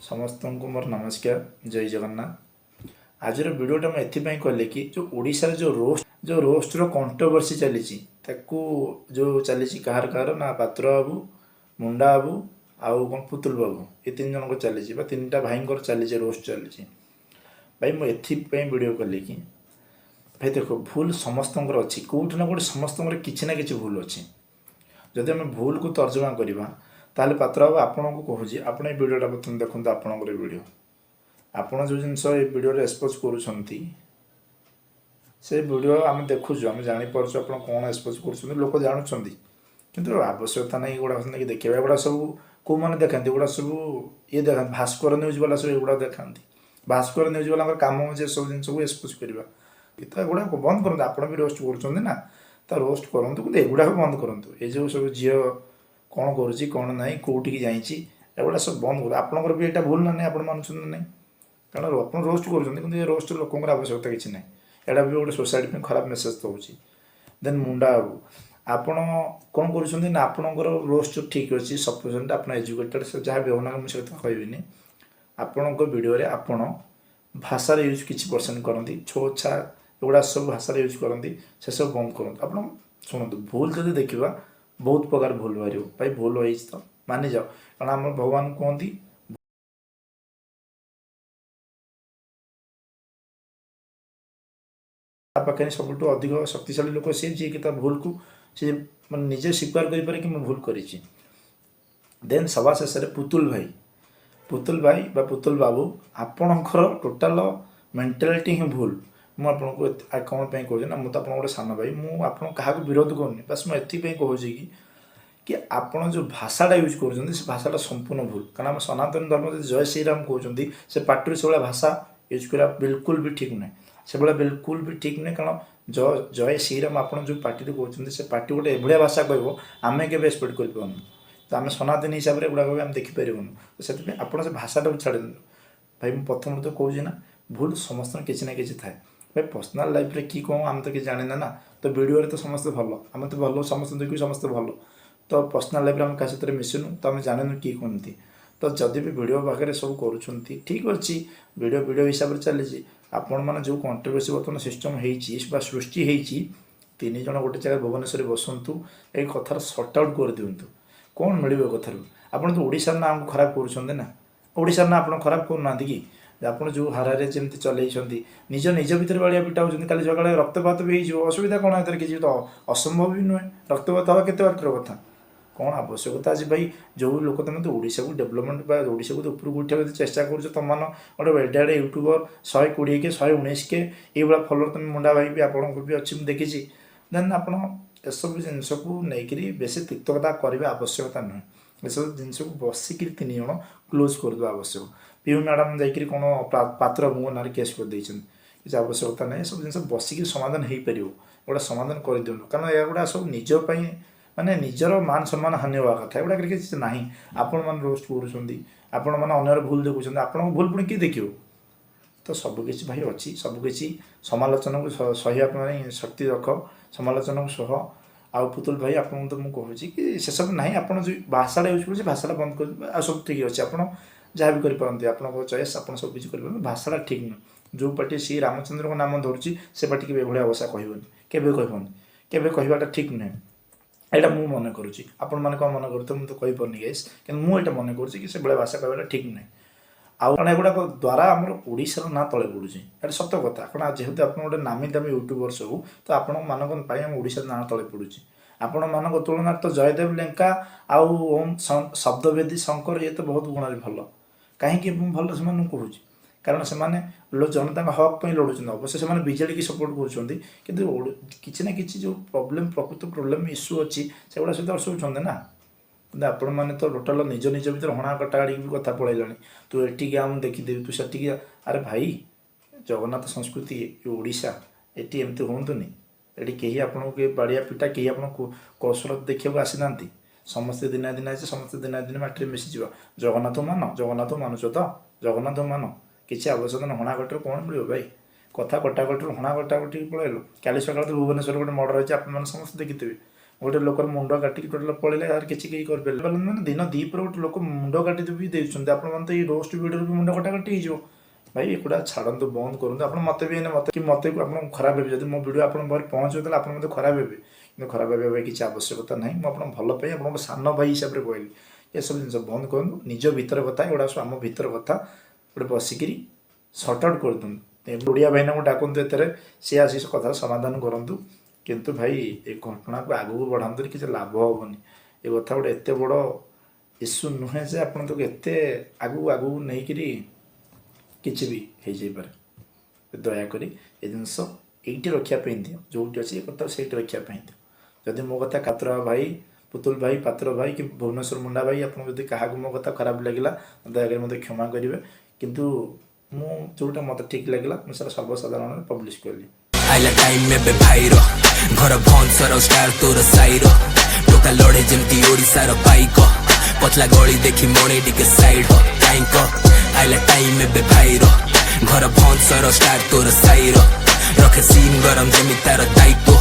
समस्त को मोर नमस्कार जय जगन्नाथ। आज भिडियोटा मुझे एथपाई कले कि जो ओडिशा जो रोस्टर कंट्रोवर्सी चली जो चली कहार कहार ना पात्र बाबू मुंडा बाबू आउ कौन पुतुल बाबू ये तीन जन को चली तीन टा भाई चली रोस्ट चली भाई मुझे वीडियो कली कि भाई देख भूल समस्त अच्छी कौट ना कौट समस्त किसी ना कि भूल अच्छी जदि आम भूल को तर्जमा करवा ताले पात्र बाबू आपन को कहूँ आप भिडियोटा बर्तमान देखते आपणकर वीडियो आपड़ जो जिनस भिडियो एक्सपोज करुँच से वीडियो आम देखु आम जापर आप कौन एक्सपोज कर लोक जानुंट किंतु आवश्यकता नहीं गुड़ा देखा एगुड़ा सब कौ मैंने देखते गुड़ा सब ये देखा भास्कर न्यूज वाला सब एगुड़ा देखा भास्कर न्यूज वाला कम हो सब जिन को एक्सपोज करवा तो एगुड़ा बंद करूँ आप भी रोस्ट कर तो रोस्ट करूँ कि एगुड़ा बंद करूँ ये जो सब झील कौन करुँची कौन ना कौटी जागुड़ा सब बंद कर आपंकर भी यहाँ भूल ना नहीं आप मानुंट ना कारण आप रोस्ट कर रोस्ट लोक आवश्यकता किसी ना यहाँ भी गोटे सोसाइटी खराब मेसेज दूसरी देन मुंडा बाबू आपण कौन कर आपणकर रोस्ट ठीक अच्छी सफिशिएंट आप एजुकेटेड से जहाँ भी होना मुझे कहबी आपण भिडियो आपण भाषार यूज किसी परसेंट करती छो छा एगुड़ा सब भाषा यूज करती से सब बंद करूँ आप शुणु भूल जब देखा बहुत प्रकार भूल बाहर भाई भूल हो तो मानि जाओ कारण आम भगवान कहती पाखे सब अधिक शक्तिशाली लोक सी जी कि भूल को सी निजे स्वीकार करें कि भूल करी देन सभा शेष पुतुल भाई बा पुतुल बाबू आपणकर टोटाल मेंटालिटी ही भूल मुझे कौन कहूँ ना मुझे गोटे सान भाई मुझे क्या विरोध करूनी बस मुझे कहूँ कि आपड़ जो भाषाटा यूज कर भाषाटा संपूर्ण भूल कारण आम सनातन धर्म जय श्रीराम कहते से पार्टी से भाषा यूज करा बिल्कुल भी ठीक ना से बिल्कुल भी ठीक नहीं कारण जय श्रीराम आप जो पार्टी कहते से पार्टी गोटे एभलिया भाषा कह आम के एक्सपेक्ट कर तो आम सनातन हिसाब से गुड़ाक आम देखिपारूँ तो से आप भाषाटा छाड़ भाई मुझे प्रथम तो कहूँ ना भूल समस्त किसी ना कि थाए भाई पर्सनाल लाइफ रे कि कौन आम तो कि जाने ना तो वीडियो तो समस्त भल आम तो भल समस्त देखिए समस्त भल तो पर्सनाल लाइफ आम क्या सहित मिशुनु तो आम जानूँ किए कहती तो जदि भी भिडियो पाखे सब करुँच ठीक अच्छी वीडियो हिसाब से चली आपण मैंने जो कंट्रोवर्सी बर्तमान सिस्टम हो सृष्टि होती तीन जन गोटे जगह भुवनेश्वर बसतु ये कथार सर्ट आउट कर दिंतु कौन मिल कथार आप तो ओडिशार ना आमको खराब करुँच ओडिशार ना आप खराब करना कि आप जो हारे जमी चलती निज निज भितर बाड़िया पिटा होती काली सकाଳେ रक्तपात भी हो असुविधा कौन है किसी तो असंभव भी नुहे रक्तपात हवा के बाटर कथा कौन आवश्यकता आज भाई जो लोक तुम ओडिशा को डेवलपमेंट ओडिशा को उपरको उठा चेष्टा कर तुम गोटे एडे एडे यूट्यूबर 120 के 119 के ये फलोर तुम मुंडा भाई भी आपको भी अच्छी मुझे देखी देन आप सब जिनस को लेकिन बेस तिक्तकता करने आवश्यकता नुहे ये सब जिन को बसिक तीन जन क्लोज करदे आवश्यक पीयू मैडम जाकि कौन पात्र मो ना केस कर किसी आवश्यकता नहीं सब जिन बसिक समाधान हो पार गोटा समाधान कर दिखाँ कारण यह सब निजपाई माने निजर मान सम्मान हानि हवा कथा एगुड़ा किसी ना आपण मैंने रोस्ट कर अन्यर भूल देखुं आप भूल पुणी किए देखिए तो सबकि भाई अच्छी सबकि समालोचना को सही शक्ति रख समालोचना को सह आउ पुतुल भाई आपको तो मुझे कहूँ कि से सब ना आप जो भाषा यूज कर भाषा बंद कर सब ठीक अच्छे आप जहाँ भी करते आपको चॉइस आप सब किसी कर भाषाटा ठीक नुह जो पार्टी श्री रामचंद्र को नाम धरुची से पार्टी के भाया भाषा कहबनी केवे कहवाटा ठीक नुहे यहाँ मुझे मन करुँची आपण मैंने कौन मन करते मुझे कहीपरनी गैस कि मुझे मन करुँची कि से भाषा कहवाटा ठीक ना आउ कारण एगुड़ाक द्वारा आम ओडिशार ना तले पड़ुची ये सत कथा कारण जेहेतु आप गोटे नामी दामी यूट्यूबर सब तो आपण मानक आम ओडिशार ना तले पड़ुची आपण मानक तुलना तो जयदेव लेंका आउ ओम शब्दवेदी शंकर ये तो बहुत गुण भल कहीं भल से कहूँ कारण से जनता हक पर लड़ुं अवश्य से बीजेडी की सपोर्ट कर किसी ना कि जो प्रोब्लेम प्रकृत प्रोब्लेम इश्यू अच्छी से गुड़ा सहित असुँच ना कि आपण मैंने तो टोटाल निज निज भर हणा कटा भी कथा पलैलानी तू एटिक आम देखीदेवी तू से अरे भाई जगन्नाथ संस्कृति ओडिशा एटी एमती हूँ ये कहीं आपको किए बाड़िया पिटा कहीं आप कौशल देखा आसी ना समस्ते दिना दिन आसे समस्ते दिना दिन माटी मिशीज जगन्नाथ मानुच तो जगन्नाथ मान किसी आवश्यक ना हणा कटर कौन मिले भाई कथा कटाकटर हणा कटाकटी पलैल काली सकाल तो भुवनेश्वर गोटे मर्डर होती आप समस्त देखिथे गोटे लोकर मुंड काटिक टोटाल पड़े यार किसी कहीं कर मैंने दिन दीपर गोटे लोक मुंड काटी भी देते आपने तो ये रोस्ट वीडियो भी मुंड कटा काटी हो भाई एगुड़ा छाड़ू बंद करूँ आप मत भी मत कि मत आप खराब हे जब मो वीडियो आप पहुँचे आप खराब हे कि खराब भाई किसी आवश्यकता ना मुझे भल पाई आप सान भाई हिसाब से कहली ये सब जिन बंद करूँ निज भर कथा एगुड़ा सब आम भर कथा गोटे बसिक सर्ट आउट कर दिखाँ ओडिया भाईना को डाकतु एतरे सी आसी कथा समाधान करूँ किंतु भाई ये घटना को आगू बढ़ाते किसी लाभ हेनी ये कथा गोटे एत बड़ इश्यू नुहे से आप आगू आगू नहीं किसी भी हो जापे दयाकोरी ये जिनस ये रखापी दियो जो अच्छे ये कथा से रखापी दियो जदि मो कथा कातरा भाई पुतुल भाई पात्र भाई कि भुवनेश्वर मुंडा भाई आप क्या मो कथा खराब लगे दयाकोरी मत क्षमा करेंगे किंतु मु जोटा मत ठीक लगे मुझे सर्वसाधारण पब्लिश कली आइला टाइम में बे भाईरो घर भंसर स्टार तोर साइरो टोका लड़े जेमती ओडिसार पाइको पतला गली देखी मणे टिके साइड हो काइको आइला टाइम में बे भाईरो घर भंसर स्टार तोर साइरो रखे सीन गरम जेमी तार दायित्व